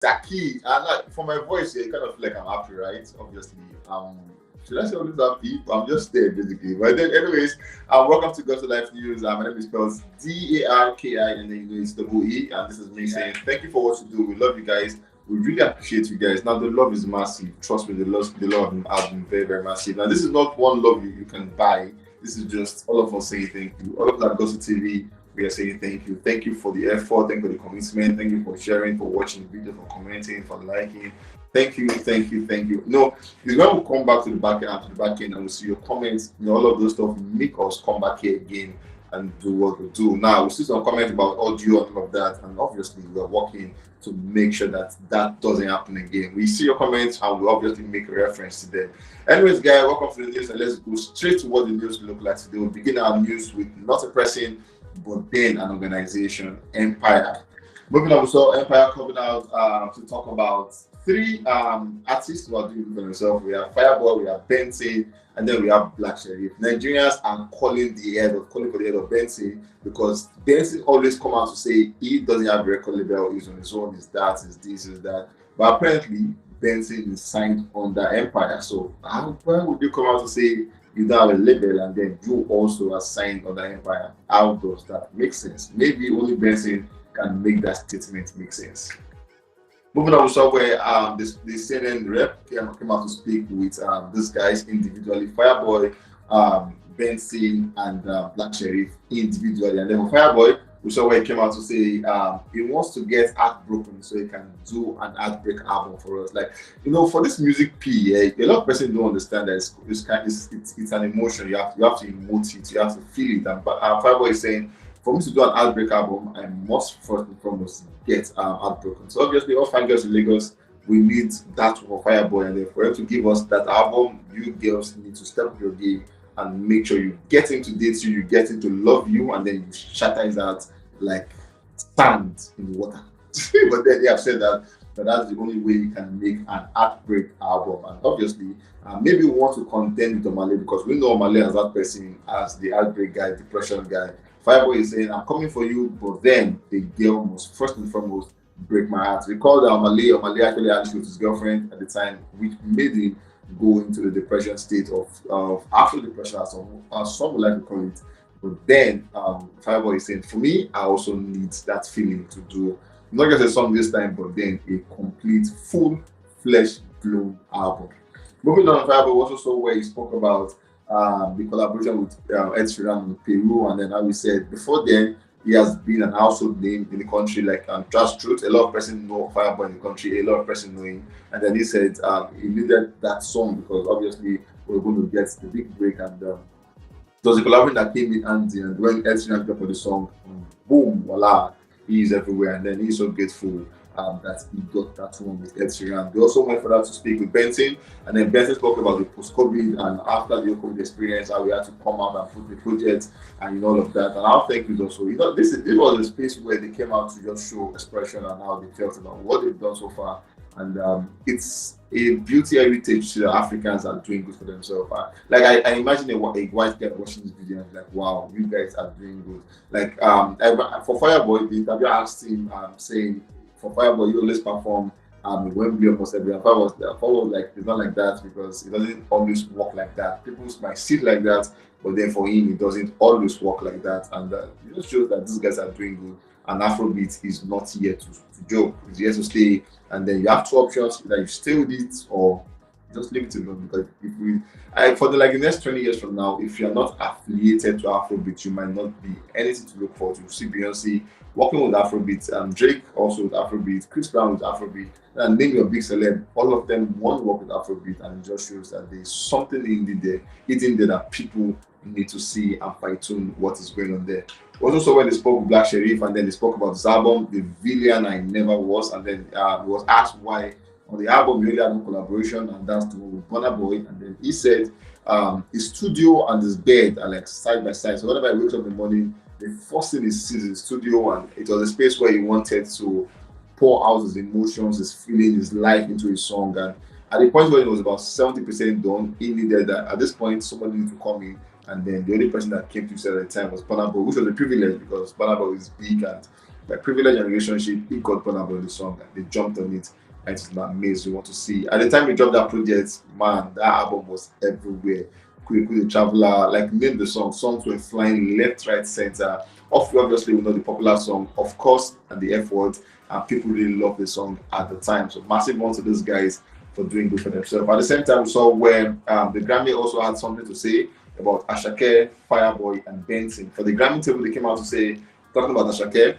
Taki, for my voice, yeah, it kind of feel like I'm happy, right? Obviously. Should I say always happy? I'm just there basically. But then, anyways, welcome to Go to Life News. My name is spelled Darki, and then you know it's double E. And this is me saying thank you for what you do. We love you guys. We really appreciate you guys. Now the love is massive. Trust me, the love has been very, very massive. Now this is not one love you can buy. This is just all of us saying thank you. All of that goes to TV. We are saying thank you. Thank you for the effort. Thank you for the commitment. Thank you for sharing, for watching the video, for commenting, for liking. Thank you, thank you, thank you. No, it's when we come back to the back end, and we see your comments, all of those stuff make us come back here again and do what we do. Now we see some comments about audio and all of that, and obviously we're working to make sure that that doesn't happen again. We see your comments and we obviously make a reference to them. Anyways, guys, welcome to the news, and let's go straight to what the news look like today. We'll begin our news with not a person, but then an organization, Empire. Moving on, we saw Empire coming out to talk about three artists who are doing good for themselves. We have Fireboy, we have Benson, and then we have Black Sheriff. Nigerians are calling for the head of Benson because Benson always come out to say he doesn't have a record label, he's on his own, is that, is this, is that. But apparently Benson is signed under Empire. So why would you come out to say you don't have a label and then you also are signed under Empire? How does that make sense? Maybe only Benson can make that statement make sense. Moving on, we saw where the CNN rep came out to speak with these guys individually, Fireboy, Benson, and Black Sheriff individually. And then for Fireboy, we saw where he came out to say he wants to get heartbroken so he can do an heartbreak album for us. Like, for this music P, a lot of people don't understand that it's an emotion. You have to emote it, you have to feel it. And Fireboy is saying, for me to do an heartbreak album, I must first and foremost get heartbroken. So obviously, all fine girls in Lagos, we need that for Fireboy, and then for him to give us that album, you girls need to step up your game and make sure you get him to date you, you get him to love you, and then you shatter his heart like sand in water. But then they have said that that's the only way you can make an heartbreak album. And obviously, maybe we want to contend with Omale because we know Omale as that person, as the heartbreak guy, depression guy. Fireboy is saying, I'm coming for you, but then the girl must first and foremost break my heart. Recall that Omale actually had issues with his girlfriend at the time, which made him go into the depression state of after depression, as some would like to call it. But then Fireboy is saying, for me, I also need that feeling to do not just a song this time, but then a complete, full flesh blown album. Moving on, Fireboy was also where he spoke about the collaboration with Ed Sheeran in Peru, and then how we said before then he has been an household name in the country, like Trust Truth. A lot of person know Fireboy in the country, a lot of person know him, and then he said he needed that song because obviously we're going to get the big break, and it was a collaboration that came in handy, and when Ed Sheeran played for the song, boom, voila, he is everywhere, and then he's so grateful that he got that one with Ed Sheeran. They also went for that to speak with Benson, and then Benson spoke about the post-COVID and after the COVID experience, how we had to come out and put the project and all of that. And I'll thank you also. This was a space where they came out to just show expression and how they felt about what they've done so far. And it's a beauty heritage to the Africans are doing good for themselves. Like I imagine a white guy watching this video and be like, wow, you guys are doing good. Like for Fireboy, the interview asked him saying, for Fireboy, you always perform Wembley almost every year. Fireboy like it's not like that because it doesn't always work like that. People might see it like that, but then for him, it doesn't always work like that. And it just shows that these guys are doing good. And Afrobeat is not here to joke; it's here to stay. And then you have two options: either you stay with it or just leave it alone. Because for the next 20 years from now, if you're not affiliated to Afrobeat, you might not be anything to look forward to. You see Beyonce working with Afrobeat, Drake also with Afrobeat, Chris Brown with Afrobeat, and name your big celeb, all of them want to work with Afrobeat, and it just shows that there's something in there that people need to see and fine tune what is going on there. Also, when they spoke with Black Sheriff, and then they spoke about this album, The Villain I Never Was, and then he was asked why on the album we only had one collaboration, and that's the one with Burna Boy, and then he said his studio and his bed are like side by side. So whenever he wakes up in the morning, the first thing he sees his studio, and it was a space where he wanted to pour out his emotions, his feelings, his life into his song. And at the point where it was about 70% done, he needed that. At this point, somebody needed to come in, and then the only person that came to his at the time was Burna Boy, which was a privilege because Burna Boy is big and by privilege and relationship, he got Burna Boy on the song and they jumped on it. And it's amazing. You want to see. At the time we dropped that project, man, that album was everywhere. Quick, the Traveler, like name the song. Songs were flying left, right, center. Obviously, we know the popular song, of course, and the F word, and people really love the song at the time. So massive one to those guys for doing good for themselves. At the same time, we saw where the Grammy also had something to say about Asake, Fireboy, and Benson. For the Grammy table, they came out to say, talking about Asake,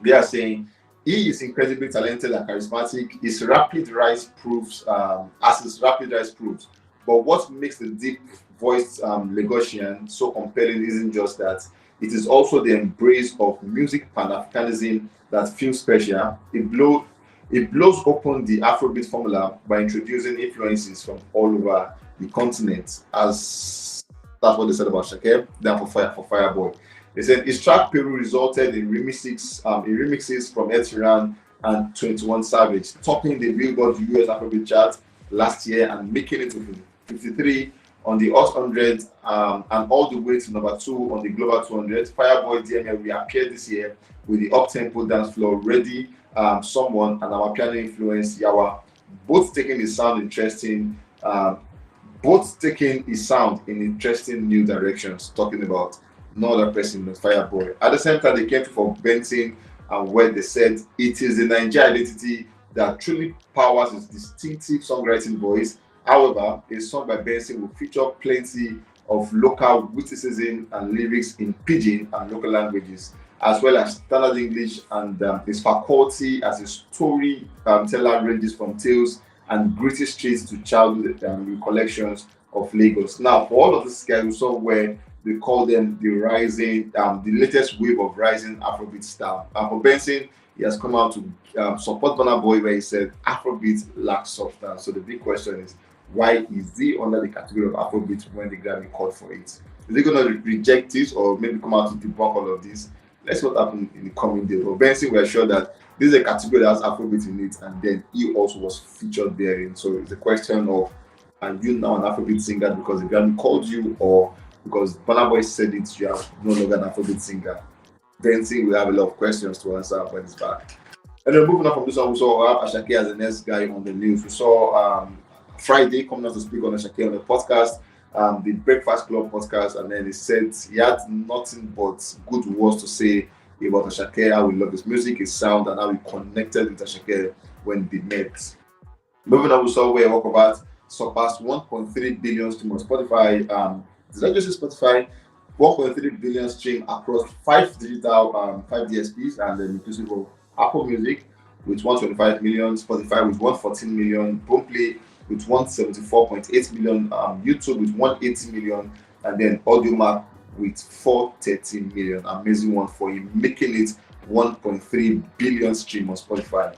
they are saying he is incredibly talented and charismatic. His rapid rise proves, as his rapid rise proves. But what makes the deep voiced Lagosian so compelling isn't just that, it is also the embrace of music pan-Africanism that feels special. It blows open the Afrobeat formula by introducing influences from all over the continent, as that's what they said about Shake, then for Fireboy. They said his track Peru resulted in remixes from Ed Sheeran and 21 Savage, topping the Billboard US Afrobeat chart last year and making it to 53 on the Hot 100 and all the way to number 2 on the Global 200. Fireboy DML reappeared this year with the up-tempo dance floor Ready, Someone, and our piano influence Yawa, both taking his sound in interesting new directions, talking about no other person but Fireboy. At the same time, they came for Benson and where they said it is the Nigerian identity that truly powers his distinctive songwriting voice. However, a song by Benson will feature plenty of local witticism and lyrics in pidgin and local languages, as well as standard English, and his faculty as a storyteller ranges from tales and gritty streets to childhood recollections of Lagos. Now, for all of these guys, we saw where they call them the latest wave of rising Afrobeat style. For Benson, he has come out to support Burna Boy, where he said Afrobeat lacks substance. So the big question is, why is he under the category of Afrobeat when the Grammy called for it? Is he going to reject this or maybe come out to debunk all of this? Let's see what happens in the coming days. But Benson, we are sure that this is a category that has Afrobeat in it, and then he also was featured therein. So it's a question of, are you now an Afrobeat singer because the Grammy called you, or because Burna Boy said it, you are no longer an Afrobeat singer? Benson will have a lot of questions to answer when it's back. And then moving on from this one, we saw Asake as the next guy on the news. We saw Friday coming out to speak on Asake on the podcast, the Breakfast Club podcast, and then he said he had nothing but good words to say about Asake, how we love his music, his sound, and how we connected with Asake when they met. Moving on, we saw where Walkabout surpassed 1.3 billion stream on Spotify. Did I just say Spotify? 1.3 billion stream across 5 DSPs, and then inclusive of Apple Music with 125 million, Spotify with 114 million, Boomplay with 174.8 million, YouTube with 180 million, and then Audiomack with 430 million. Amazing one for him, making it 1.3 billion stream on Spotify.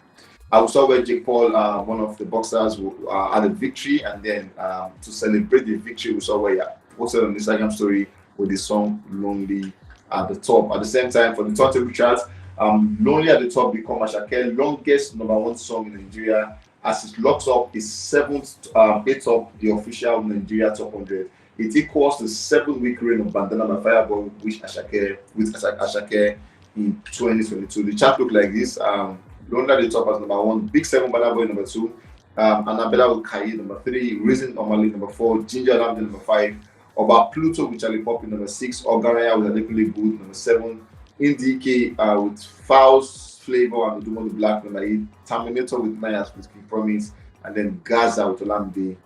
I saw where Jake Paul, one of the boxers, had a victory, and then to celebrate the victory, we saw where he posted on the Instagram story with the song Lonely at the top. At the same time, for the turntable chart, Lonely at the top become Asake longest #1 song in Nigeria, as it locks up his 7th atop the official Nigeria top 100. It equals the 7-week reign of Bandana by Fireboy with Asake in 2022. The chart looked like this. Lonely at the top as #1, Big 7 Burna Boy #2, Annabella with Kayi #3, Reason Normally #4, Ginger Lamb #5, Oba Pluto with Charlie Poppy #6, Ogaraya with Adekunle Gold #7, Indike with Fowls Flavor and Odumo the Black #8, Terminator with Nias with King Promise, and then Gaza with Olamide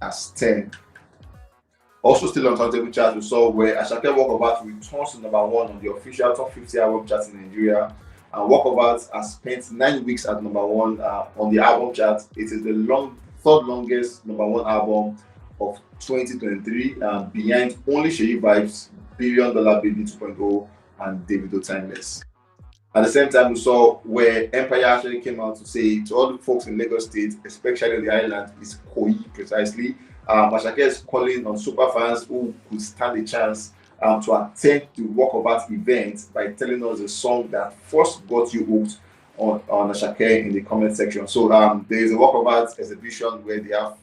as 10. Also still on turntable chart, we saw where Asake Walkabout returns to #1 on the official top 50 album chart in Nigeria. And Walkabout has spent 9 weeks at #1 on the album chart. It is the third longest #1 album of 2023, behind only Sheyi Vibes, $1 Billion Baby 2.0, and Davido Timeless. At the same time, we saw where Empire actually came out to say to all the folks in Lagos State, especially on the island, is Koyi precisely. Asake is calling on super fans who could stand a chance to attend the Walkabout event by telling us a song that first got you hooked on Asake in the comment section. So there is a Walkabout exhibition where they have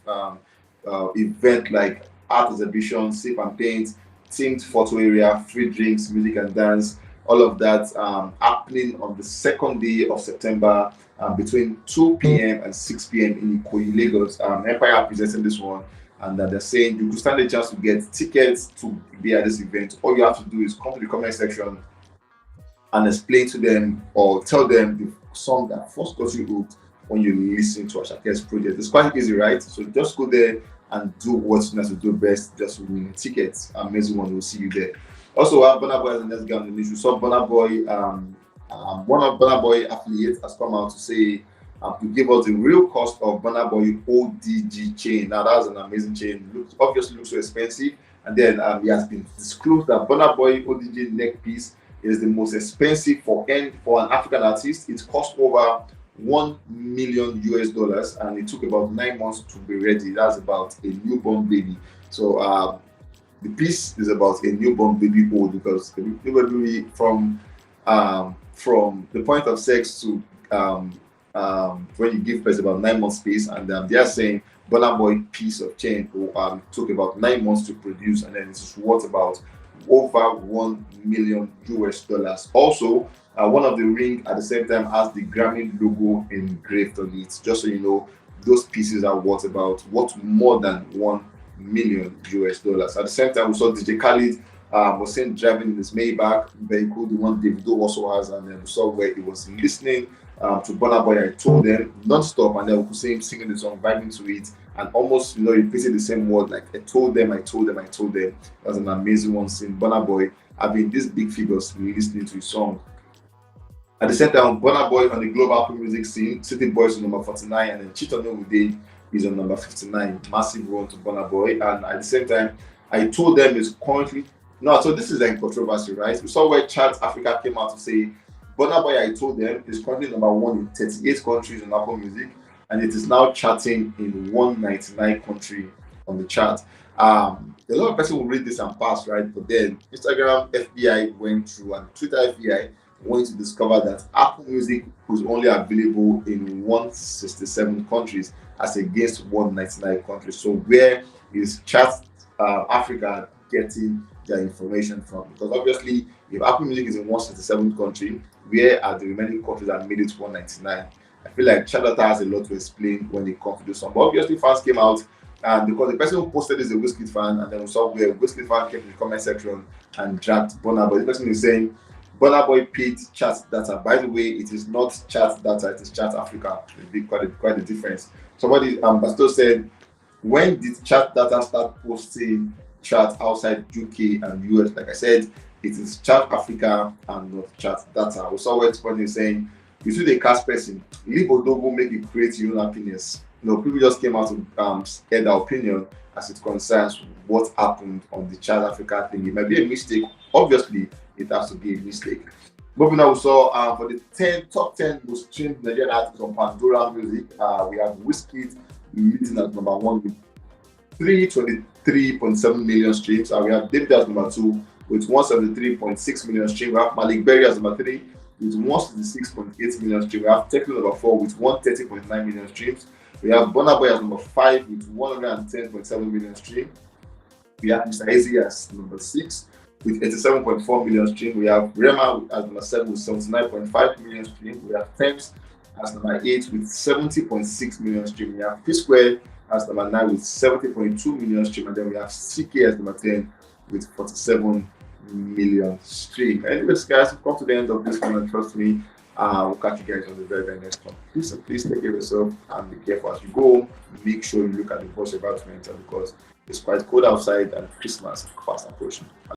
event like art exhibition, sip and paint, themed photo area, free drinks, music and dance, all of that happening on the second day of September between 2 p.m. and 6 p.m. in Ikoyi, Lagos. Empire are presenting this one, and they're saying you could stand a chance to get tickets to be at this event. All you have to do is come to the comment section and explain to them or tell them the song that first got you hooked when you listen to Asake's project. It's quite easy, right? So just go there and do what you need to do best, just win tickets. Amazing one, we'll see you there. Also, Burna Boy as the next guy on the news. We saw Burna Boy, one of Burna Boy affiliates has come out to say to give us the real cost of Burna Boy ODG chain. Now that's an amazing chain. Obviously looks so expensive. And then he has been disclosed that Burna Boy ODG neck piece is the most expensive for an African artist. It cost over $1 million US, and it took about 9 months to be ready. That's about a newborn baby. So the piece is about a newborn baby old, because literally from the point of sex to when you give birth, about 9 months space, and they are saying Burna Boy piece of chain took about 9 months to produce, and then it's worth about over $1 million US. Also, one of the ring at the same time has the Grammy logo engraved on it. Just so you know, those pieces are worth more than $1 million US. At the same time, we saw DJ Khaled was seen driving in his Maybach vehicle, the one Davido also has, and then we saw where he was listening to Burna Boy, I Told Them, non-stop, and then we could see him singing the song, vibing to it, and almost, repeating the same word, like I told them, I told them, I told them. That was an amazing one, seeing Burna Boy having these big figures listening to his song. At the same time, Burna Boy on the global Apple music scene, City Boys is number 49, and then Cheat on You Day is on number 59. Massive run to Burna Boy. And at the same time, I Told Them is currently so this is like controversy, right? We saw where Chart Africa came out to say Burna Boy, I Told Them is currently number 1 in 38 countries on Apple Music, and it is now charting in 199 country on the chart. A lot of people will read this and pass, right? But then Instagram FBI went through and Twitter FBI went to discover that Apple Music was only available in 167 countries as against 199 countries. So where is Chart Africa getting their information from? Because obviously, if Apple Music is in 167 country, where are the remaining countries that made it to 199? I feel like Chart has a lot to explain when it comes to this one. But obviously, fans came out, and because the person who posted is a Wizkid fan, and then we saw where Wizkid fan came in the comment section and dragged Burna Boy. The person is saying Burna Boy paid Chart Data. By the way, it is not Chart Data, it is Chart Africa. It's quite a difference. Somebody, Pastor said, when did Chart Data start posting charts outside UK and US? Like I said, it is Chart Africa and not Chart Data. We saw where somebody is saying, you see the cast person, leave Odogo, make it create your own happiness. People just came out to share their opinion as it concerns what happened on the Chart Africa thing. It might be a mistake. Obviously, it has to be a mistake. Moving on, we saw for the top 10 most streamed Nigerian artists on Pandora Music, we have Wizkid leading at number 1 with 323.7 million streams. We have David as number 2 with 173.6 million streams. We have Malik Berry as number 3 with 166.8 million streams. We have Tekno number 4 with 130.9 million streams. We have Burna Boy as number 5 with 110.7 million streams. We have Mr. Easy as number 6 with 87.4 million streams. We have Rema as number 7 with 79.5 million streams. We have Thames as number 8 with 70.6 million streams. We have P-Square as number 9 with 70.2 million streams. And then we have CK as number 10 with 47 million streams. Anyways, guys, we've come to the end of this one, and trust me, we'll catch you guys on the very next one. Please take care of yourself and be careful as you go. Make sure you look at the voice environment, because it's quite cold outside and Christmas fast approaching.